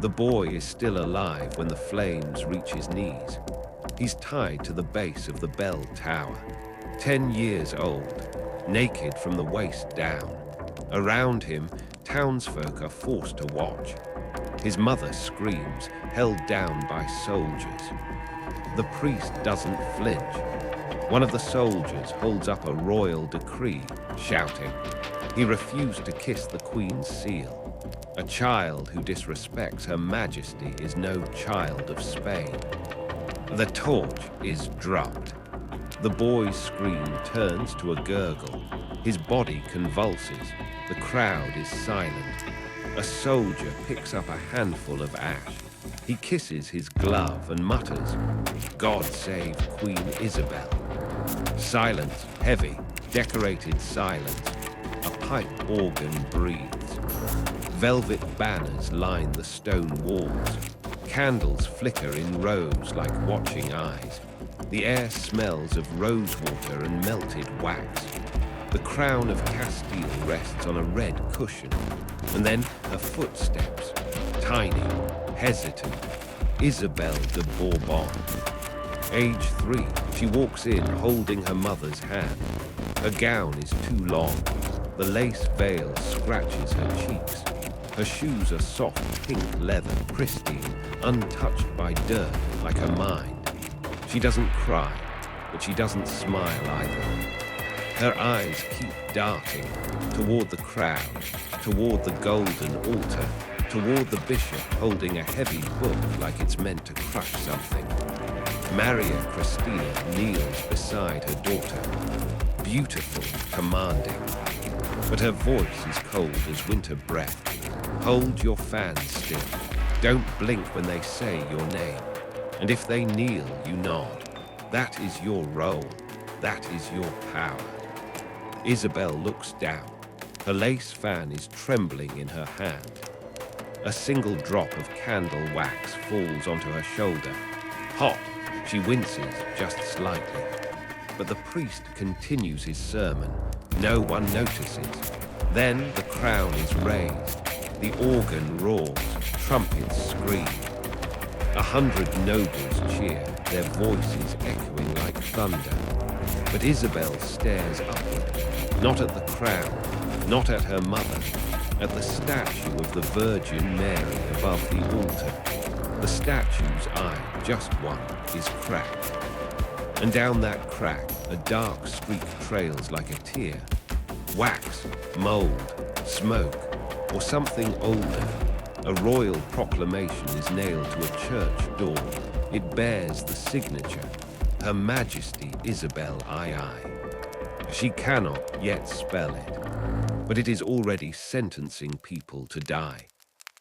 The boy is still alive when the flames reach his knees. He's tied to the base of the bell tower, 10 years old, naked from the waist down. Around him, townsfolk are forced to watch. His mother screams, held down by soldiers. The priest doesn't flinch. One of the soldiers holds up a royal decree, shouting. He refused to kiss the Queen's seal. A child who disrespects Her Majesty is no child of Spain. The torch is dropped. The boy's scream turns to a gurgle. His body convulses. The crowd is silent. A soldier picks up a handful of ash. He kisses his glove and mutters, "God save Queen Isabel." Silence, heavy, decorated silence. A pipe organ breathes. Velvet banners line the stone walls. Candles flicker in rows like watching eyes. The air smells of rosewater and melted wax. The crown of Castile rests on a red cushion. And then her footsteps, tiny, hesitant. Isabel de Bourbon. Age 3, she walks in holding her mother's hand. Her gown is too long. The lace veil scratches her cheeks. Her shoes are soft pink leather, pristine, untouched by dirt like her mind. She doesn't cry, but she doesn't smile either. Her eyes keep darting toward the crowd, toward the golden altar, toward the bishop holding a heavy book like it's meant to crush something. Maria Cristina kneels beside her daughter, beautiful, commanding. But her voice is cold as winter breath. Hold your fans still. Don't blink when they say your name. And if they kneel, you nod. That is your role. That is your power. Isabel looks down. Her lace fan is trembling in her hand. A single drop of candle wax falls onto her shoulder. Hot, she winces just slightly. But the priest continues his sermon. No one notices. Then the crown is raised. The organ roars. Trumpets scream. 100 nobles cheer, their voices echoing like thunder. But Isabel stares upward, not at the crown, not at her mother, at the statue of the Virgin Mary above the altar. The statue's eye, just one, is cracked. And down that crack, a dark streak trails like a tear. Wax, mold, smoke, or something older. A royal proclamation is nailed to a church door. It bears the signature, Her Majesty Isabel II. She cannot yet spell it, but it is already sentencing people to die.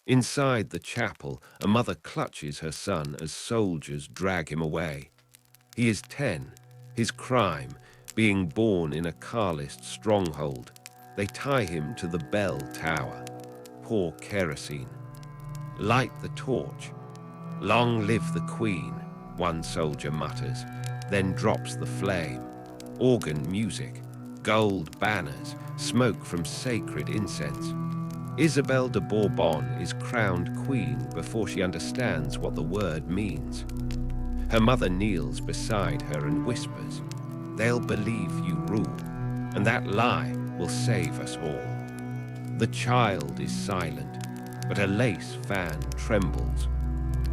Inside the chapel, a mother clutches her son as soldiers drag him away. He is 10, his crime, being born in a Carlist stronghold. They tie him to the bell tower. Pour kerosene. Light the torch. Long live the Queen, one soldier mutters, then drops the flame. Organ music, gold banners, smoke from sacred incense. Isabel de Bourbon is crowned queen before she understands what the word means. Her mother kneels beside her and whispers, "They'll believe you rule, and that lie will save us all." The child is silent, but a lace fan trembles.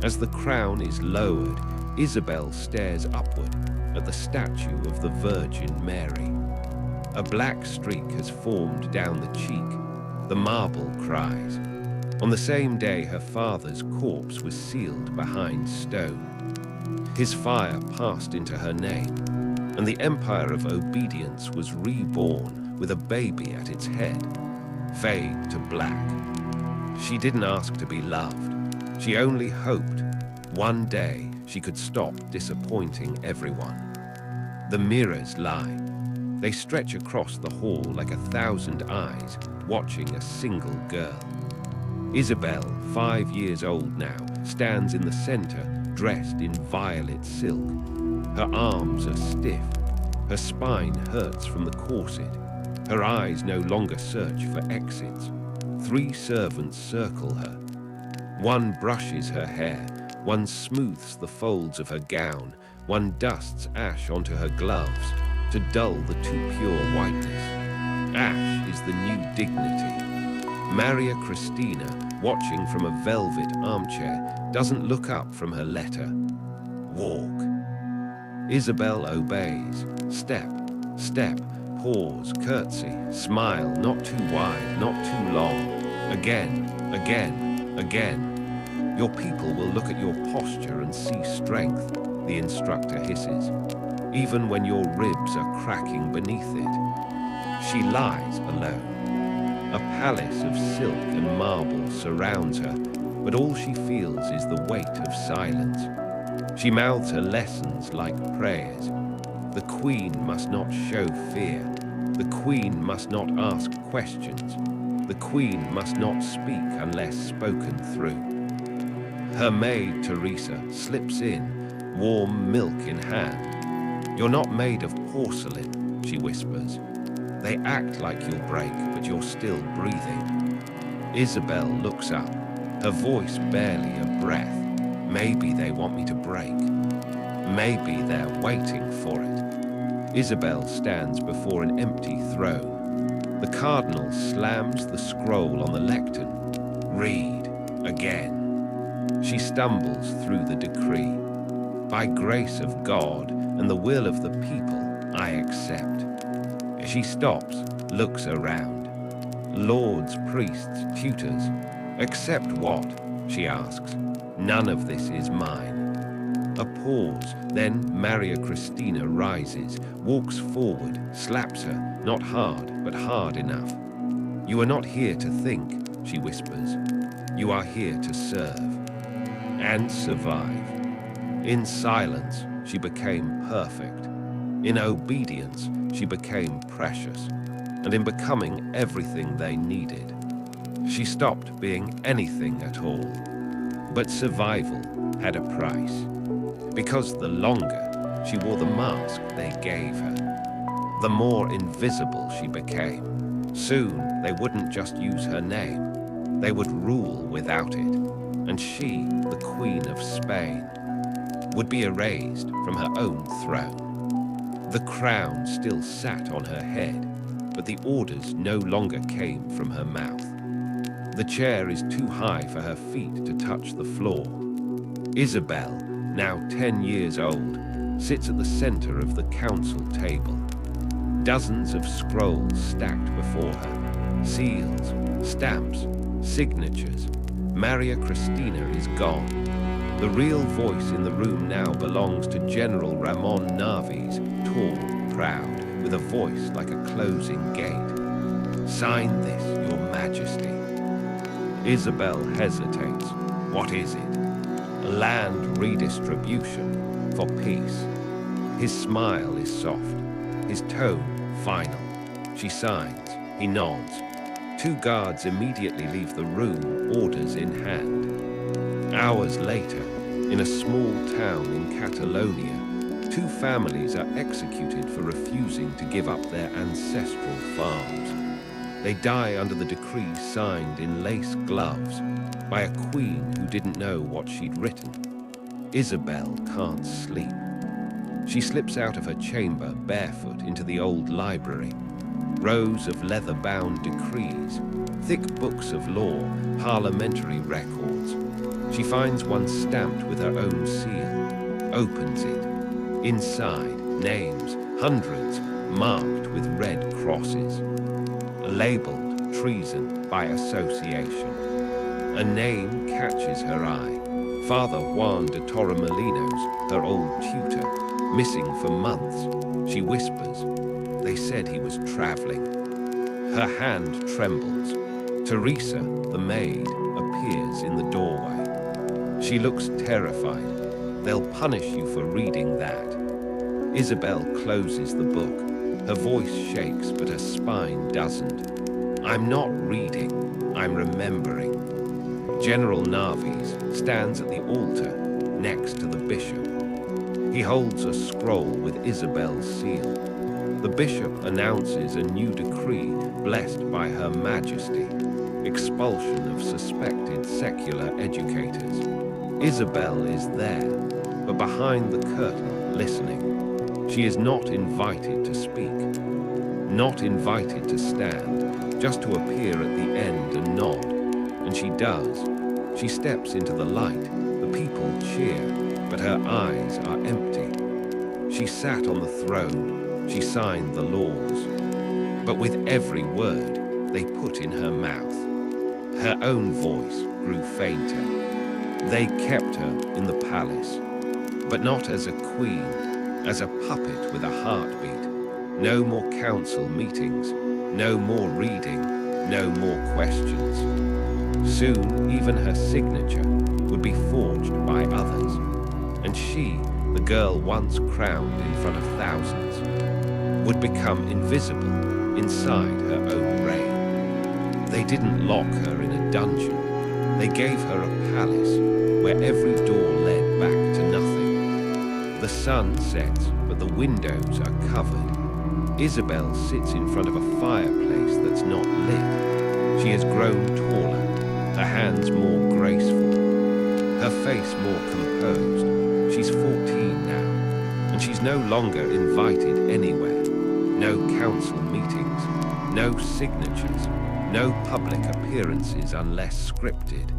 As the crown is lowered, Isabel stares upward at the statue of the Virgin Mary. A black streak has formed down the cheek. The marble cries. On the same day, her father's corpse was sealed behind stone. His fire passed into her name, and the empire of obedience was reborn with a baby at its head. Fade to black. She didn't ask to be loved. She only hoped one day she could stop disappointing everyone. The mirrors lie. They stretch across the hall like 1,000 eyes watching a single girl. Isabel, 5 years old now, stands in the center, dressed in violet silk. Her arms are stiff. Her spine hurts from the corset. Her eyes no longer search for exits. 3 servants circle her. One brushes her hair, one smooths the folds of her gown, one dusts ash onto her gloves to dull the too pure whiteness. Ash is the new dignity. Maria Christina, watching from a velvet armchair, doesn't look up from her letter. Walk. Isabel obeys. Step, step, pause, curtsy, smile, not too wide, not too long. Again, again, again. Your people will look at your posture and see strength, the instructor hisses, even when your ribs are cracking beneath it. She lies alone. A palace of silk and marble surrounds her, but all she feels is the weight of silence. She mouths her lessons like prayers. The queen must not show fear. The queen must not ask questions. The queen must not speak unless spoken through. Her maid, Teresa, slips in, warm milk in hand. You're not made of porcelain, she whispers. They act like you'll break, but you're still breathing. Isabel looks up, her voice barely a breath. Maybe they want me to break. Maybe they're waiting for it. Isabel stands before an empty throne. The cardinal slams the scroll on the lectern. Read again. She stumbles through the decree. By grace of God and the will of the people, I accept. She stops, looks around. Lords, priests, tutors. Accept what? She asks. None of this is mine. A pause, then Maria Christina rises, walks forward, slaps her, not hard, but hard enough. You are not here to think, she whispers. You are here to serve and survive. In silence, she became perfect. In obedience, she became precious. And in becoming everything they needed, she stopped being anything at all. But survival had a price. Because the longer she wore the mask they gave her, the more invisible she became. Soon they wouldn't just use her name, they would rule without it. And she, the Queen of Spain, would be erased from her own throne. The crown still sat on her head, but the orders no longer came from her mouth. The chair is too high for her feet to touch the floor. Isabel, now 10 years old, sits at the center of the council table. Dozens of scrolls stacked before her. Seals, stamps, signatures. Maria Christina is gone. The real voice in the room now belongs to General Ramon Navi's, tall, proud, with a voice like a closing gate. Sign this, Your Majesty. Isabel hesitates. What is it? Land redistribution for peace. His smile is soft, his tone final. She signs, he nods. 2 guards immediately leave the room, orders in hand. Hours later, in a small town in Catalonia, 2 families are executed for refusing to give up their ancestral farms. They die under the decree signed in lace gloves by a queen who didn't know what she'd written. Isabel can't sleep. She slips out of her chamber barefoot into the old library. Rows of leather-bound decrees, thick books of law, parliamentary records. She finds one stamped with her own seal, opens it. Inside, names, hundreds, marked with red crosses. Labeled treason by association. A name catches her eye. Father Juan de Torremolinos, her old tutor, missing for months. She whispers. They said he was traveling. Her hand trembles. Teresa, the maid, appears in the doorway. She looks terrified. They'll punish you for reading that. Isabel closes the book. Her voice shakes, but her spine doesn't. I'm not reading, I'm remembering. General Navi's stands at the altar next to the bishop. He holds a scroll with Isabel's seal. The bishop announces a new decree blessed by Her Majesty. expulsion of suspected secular educators. Isabel is there, but behind the curtain, listening. She is not invited to speak, not invited to stand, just to appear at the end and nod. And she does. She steps into the light. The people cheer, but her eyes are empty. She sat on the throne. She signed the laws. But with every word they put in her mouth, her own voice grew fainter. They kept her in the palace, but not as a queen, as a puppet with a heartbeat. No more council meetings, no more reading, no more questions. Soon, even her signature would be forged by others, and she, the girl once crowned in front of thousands, would become invisible inside her own reign. They didn't lock her in a dungeon. They gave her a palace where every door led back to nothing. The sun sets, but the windows are covered. Isabel sits in front of a fireplace that's not lit. She has grown taller, her hands more graceful, her face more composed. She's 14 now, and she's no longer invited anywhere. No council meetings, no signatures, no public appearances unless scripted.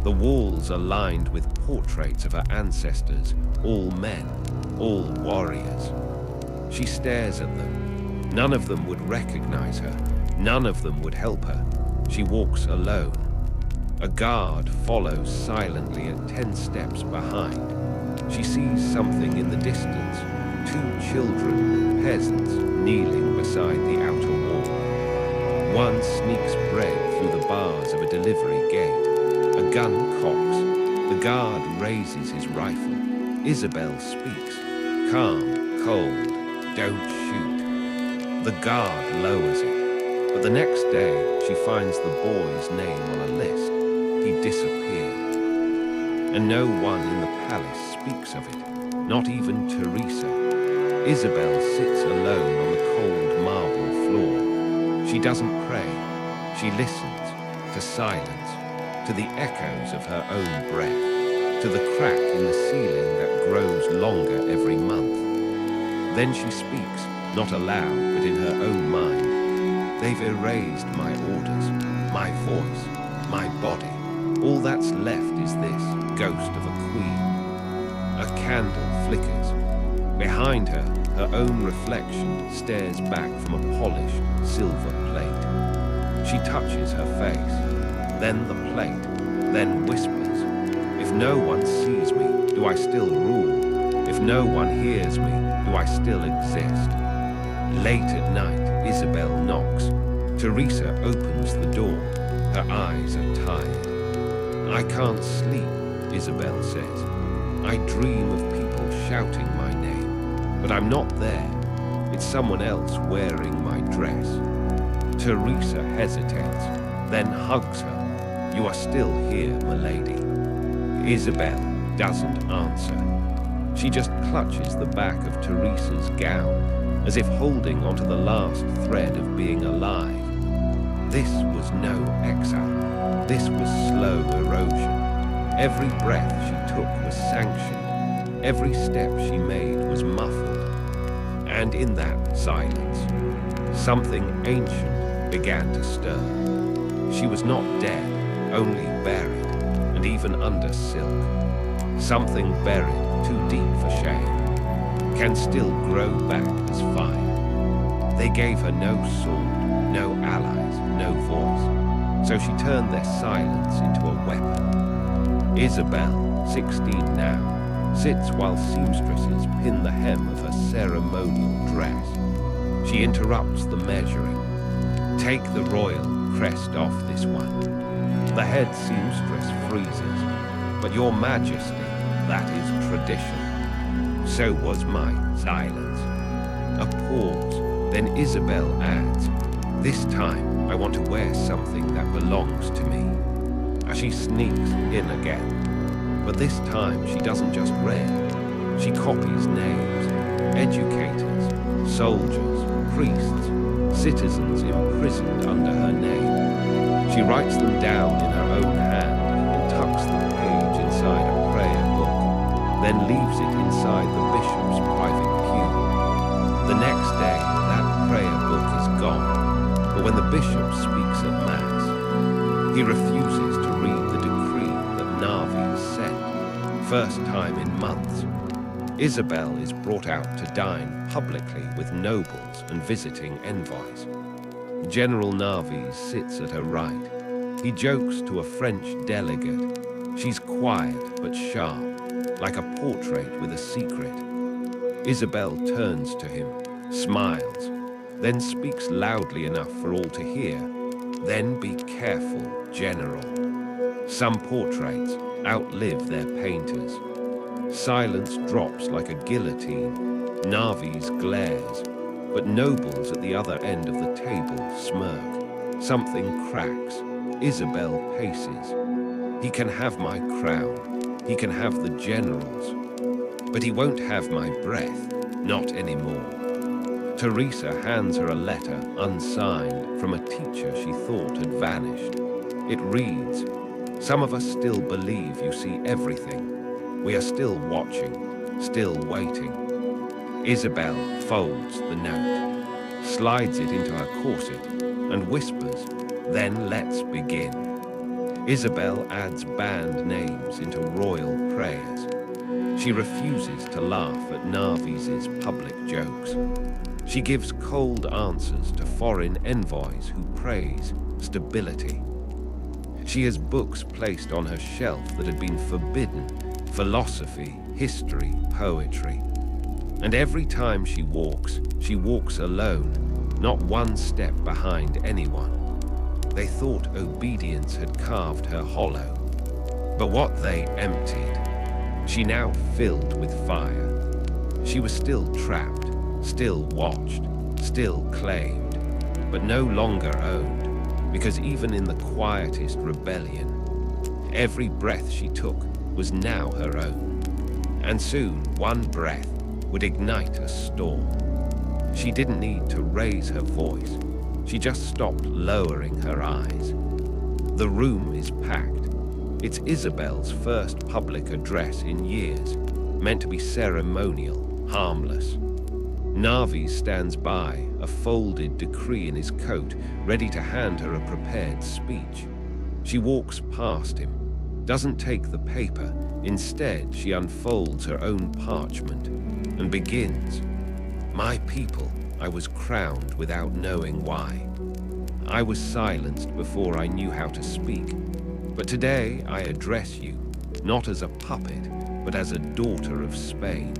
The walls are lined with portraits of her ancestors, all men, all warriors. She stares at them. None of them would recognize her. None of them would help her. She walks alone. A guard follows silently at 10 steps behind. She sees something in the distance. 2 children, peasants, kneeling beside the outer wall. One sneaks bread through the bars of a delivery gate. A gun cocks. The guard raises his rifle. Isabel speaks. Calm, cold, don't shoot. The guard lowers it. But the next day, she finds the boy's name on a list. He disappeared. And no one in the palace speaks of it, not even Teresa. Isabel sits alone on the cold marble floor. She doesn't pray. She listens to silence, to the echoes of her own breath, to the crack in the ceiling that grows longer every month. Then she speaks, not aloud, but in her own mind. They've erased my orders, my voice, my body. All that's left is this ghost of a queen. A candle flickers. Behind her, her own reflection stares back from a polished silver plate. She touches her face, then the plate, then whispers, "If no one sees me, do I still rule? If no one hears me, do I still exist?" Late at night, Isabel knocks. Teresa opens the door. Her eyes are tired. "I can't sleep," Isabel says. "I dream of people shouting my name, but I'm not there. It's someone else wearing my dress." Teresa hesitates, then hugs her. "You are still here, milady." Isabel doesn't answer. She just clutches the back of Teresa's gown, as if holding onto the last thread of being alive. This was no exile. This was slow erosion. Every breath she took was sanctioned. Every step she made was muffled. And in that silence, something ancient began to stir. She was not dead, only buried, and even under silk. Something buried too deep for shame can still grow back as fire. They gave her no sword, no allies, no voice, so she turned their silence into a weapon. Isabel, 16 now, sits while seamstresses pin the hem of her ceremonial dress. She interrupts the measuring. "Take the royal crest off this one." The head seamstress freezes. "But your majesty, that is tradition." So was my silence. A pause, then Isabel adds, "This time I want to wear something that belongs to me." As she sneaks in again. But this time she doesn't just read. She copies names, educators, soldiers, priests, citizens imprisoned under her name. She writes them down in her own hand and tucks the page inside a prayer book, then leaves it inside the bishop's private pew. The next day, that prayer book is gone, but when the bishop speaks at Mass, he refuses to read the decree that Narves sent, first time in months. Isabel is brought out to dine publicly with nobles and visiting envoys. General Narves sits at her right. He jokes to a French delegate. She's quiet but sharp, like a portrait with a secret. Isabel turns to him, smiles, then speaks loudly enough for all to hear. Then be careful, General. Some portraits outlive their painters. Silence drops like a guillotine. Narves glares, but nobles at the other end of the table smirk. Something cracks. Isabel paces. He can have my crown. He can have the generals. But he won't have my breath. Not anymore. Teresa hands her a letter unsigned from a teacher she thought had vanished. It reads, "Some of us still believe you see everything. We are still watching, still waiting." Isabel folds the note, slides it into her corset, and whispers, "Then let's begin." Isabel adds band names into royal prayers. She refuses to laugh at Narves' public jokes. She gives cold answers to foreign envoys who praise stability. She has books placed on her shelf that had been forbidden: philosophy, history, poetry. And every time she walks alone, not one step behind anyone. They thought obedience had carved her hollow, but what they emptied, she now filled with fire. She was still trapped, still watched, still claimed, but no longer owned, because even in the quietest rebellion, every breath she took was now her own. And soon, one breath would ignite a storm. She didn't need to raise her voice. She just stopped lowering her eyes. The room is packed. It's Isabel's first public address in years, meant to be ceremonial, harmless. Narves stands by, a folded decree in his coat, ready to hand her a prepared speech. She walks past him, doesn't take the paper. Instead, she unfolds her own parchment and begins. "My people, I was crowned without knowing why. I was silenced before I knew how to speak. But today I address you, not as a puppet, but as a daughter of Spain."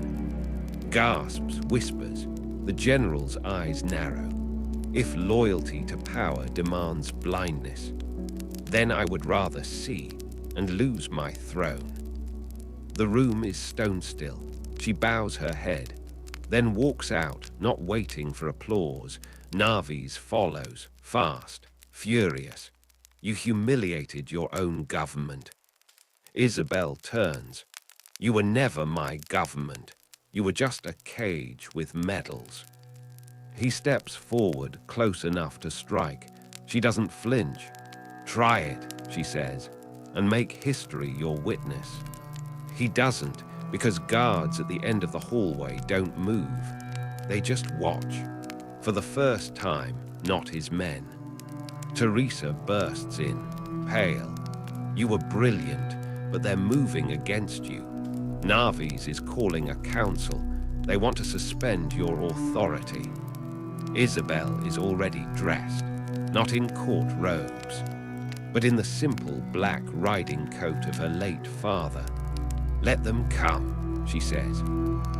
Gasps, whispers, the general's eyes narrow. If loyalty to power demands blindness, then I would rather see and lose my throne. The room is stone still. She bows her head, then walks out, not waiting for applause. Narves follows, fast, furious. "You humiliated your own government." Isabel turns. "You were never my government. You were just a cage with medals." He steps forward, close enough to strike. She doesn't flinch. "Try it," she says, "and make history your witness." He doesn't, because guards at the end of the hallway don't move. They just watch. For the first time, not his men. Teresa bursts in, pale. "You were brilliant, but they're moving against you. Narves is calling a council. They want to suspend your authority." Isabel is already dressed, not in court robes, but in the simple black riding coat of her late father. "Let them come," she says.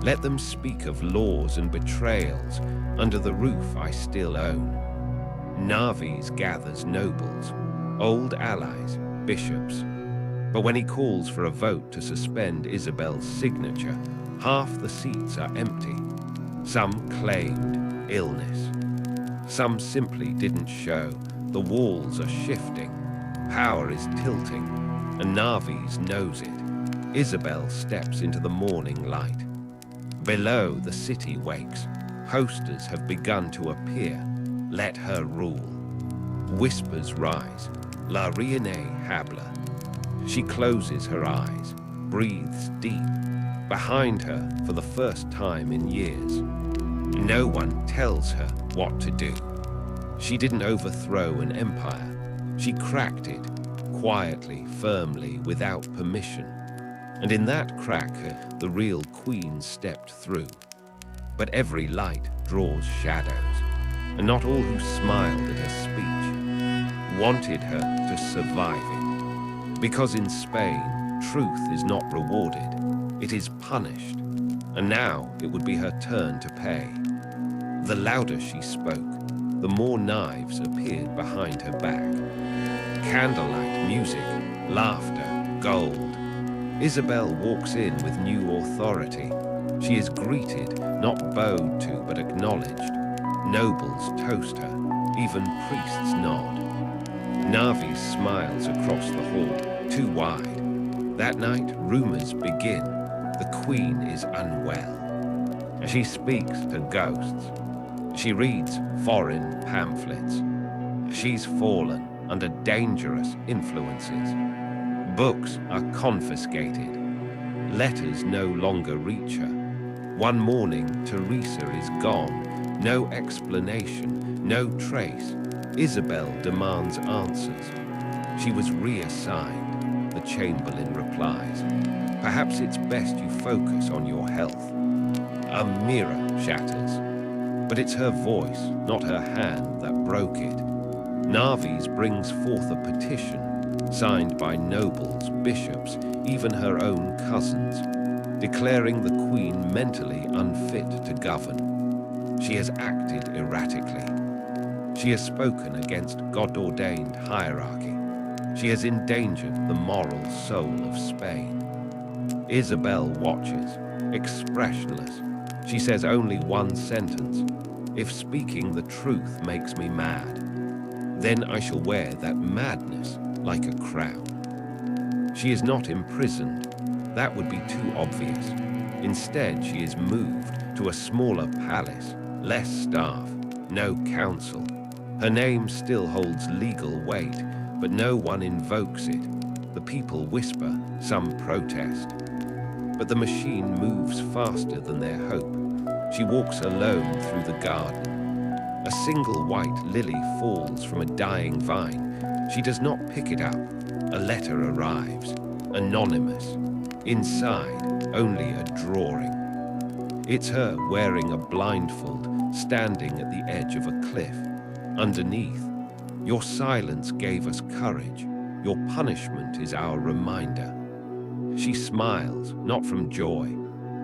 "Let them speak of laws and betrayals under the roof I still own." Narves gathers nobles, old allies, bishops. But when he calls for a vote to suspend Isabel's signature, half the seats are empty. Some claimed illness. Some simply didn't show. The walls are shifting. Power is tilting, and Narves knows it. Isabel steps into the morning light. Below, the city wakes. Posters have begun to appear. let her rule. Whispers rise, La Reine Habla. She closes her eyes, breathes deep. Behind her, for the first time in years, no one tells her what to do. She didn't overthrow an empire. She cracked it, quietly, firmly, without permission. And in that crack, the real queen stepped through. But every light draws shadows, and not all who smiled at her speech wanted her to survive it. Because in Spain, truth is not rewarded, it is punished. And now it would be her turn to pay. The louder she spoke, the more knives appeared behind her back. Candlelight, music, laughter, gold. Isabel walks in with new authority. She is greeted, not bowed to, but acknowledged. Nobles toast her, even priests nod. Navi smiles across the hall, too wide. That night, rumors begin. The queen is unwell. She speaks to ghosts. She reads foreign pamphlets. She's fallen under dangerous influences. Books are confiscated. Letters no longer reach her. One morning, Teresa is gone. No explanation, no trace. Isabel demands answers. She was reassigned, the Chamberlain replies. Perhaps it's best you focus on your health. A mirror shatters, but it's her voice, not her hand, that broke it. Navi's brings forth a petition, signed by nobles, bishops, even her own cousins, declaring the queen mentally unfit to govern. She has acted erratically. She has spoken against God-ordained hierarchy. She has endangered the moral soul of Spain. Isabel watches, expressionless. She says only one sentence: "If speaking the truth makes me mad, then I shall wear that madness like a crown." She is not imprisoned. That would be too obvious. Instead, she is moved to a smaller palace, less staff, no council. Her name still holds legal weight, but no one invokes it. The people whisper, some protest. But the machine moves faster than their hope. She walks alone through the garden. A single white lily falls from a dying vine. She does not pick it up. A letter arrives, anonymous. Inside, only a drawing. It's her wearing a blindfold, standing at the edge of a cliff. Underneath, "Your silence gave us courage. Your punishment is our reminder." She smiles, not from joy,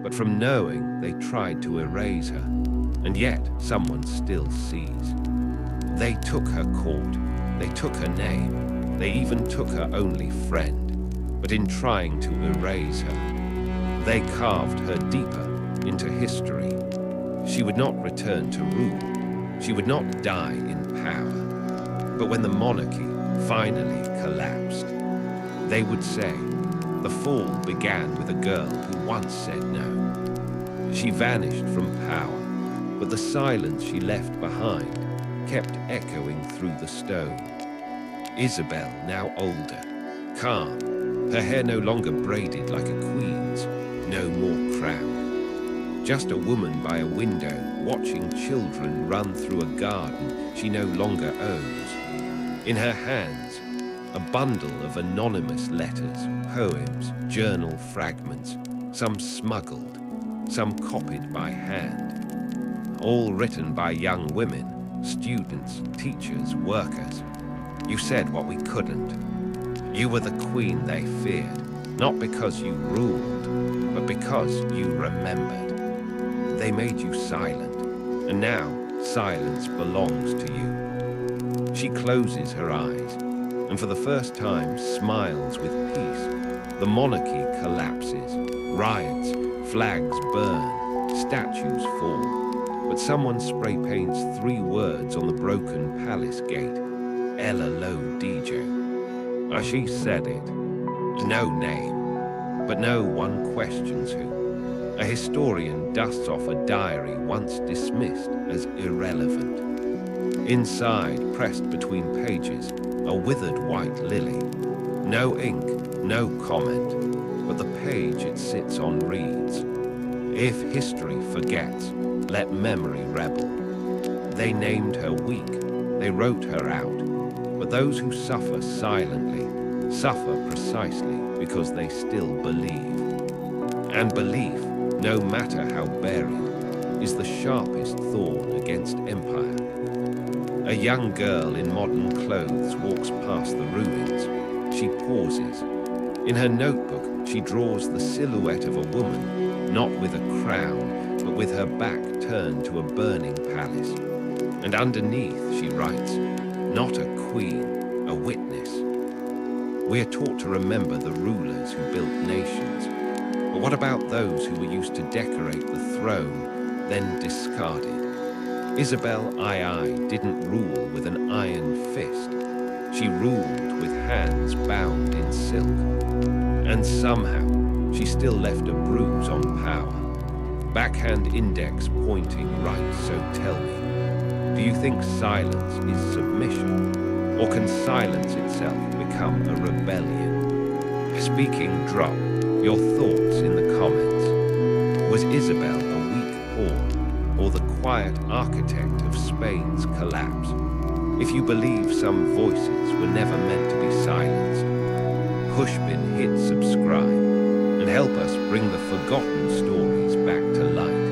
but from knowing they tried to erase her, and yet someone still sees. They took her court, they took her name, they even took her only friend, but in trying to erase her, they carved her deeper into history. She would not return to rule, she would not die in power. But when the monarchy finally collapsed, they would say, the fall began with a girl who once said no. She vanished from power, but the silence she left behind kept echoing through the stone. Isabel, now older, calm, her hair no longer braided like a queen's, no more crown. Just a woman by a window, watching children run through a garden she no longer owns. In her hands, a bundle of anonymous letters, poems, journal fragments, some smuggled, some copied by hand. All written by young women, students, teachers, workers. You said what we couldn't. You were the queen they feared, not because you ruled, but because you remembered. They made you silent, and now silence belongs to you. She closes her eyes, and for the first time smiles with peace. The monarchy collapses, riots, flags burn, statues fall, but someone spray paints 3 words on the broken palace gate: Ella Lo Dijo. She said it. No name, but no one questions who. A historian dusts off a diary once dismissed as irrelevant. Inside, pressed between pages, a withered white lily. No ink, no comment, but the page it sits on reads. If history forgets, let memory rebel. They named her weak, they wrote her out, but those who suffer silently suffer precisely because they still believe. And belief, no matter how buried, is the sharpest thorn against empire. A young girl in modern clothes walks past the ruins. She pauses. In her notebook, she draws the silhouette of a woman, not with a crown, but with her back turned to a burning palace. And underneath, she writes, not a queen, a witness. We are taught to remember the rulers who built nations. But what about those who were used to decorate the throne, then discarded? Isabel II didn't rule with an iron fist. She ruled with hands bound in silk. And somehow, she still left a bruise on power. Backhand index pointing right, so tell me, do you think silence is submission? Or can silence itself become a rebellion? Speaking drop, your thoughts in the comments. Was Isabel a weak pawn, or the quiet architect of Spain's collapse? If you believe some voices were never meant to be silenced, pushpin hit subscribe and help us bring the forgotten stories back to light.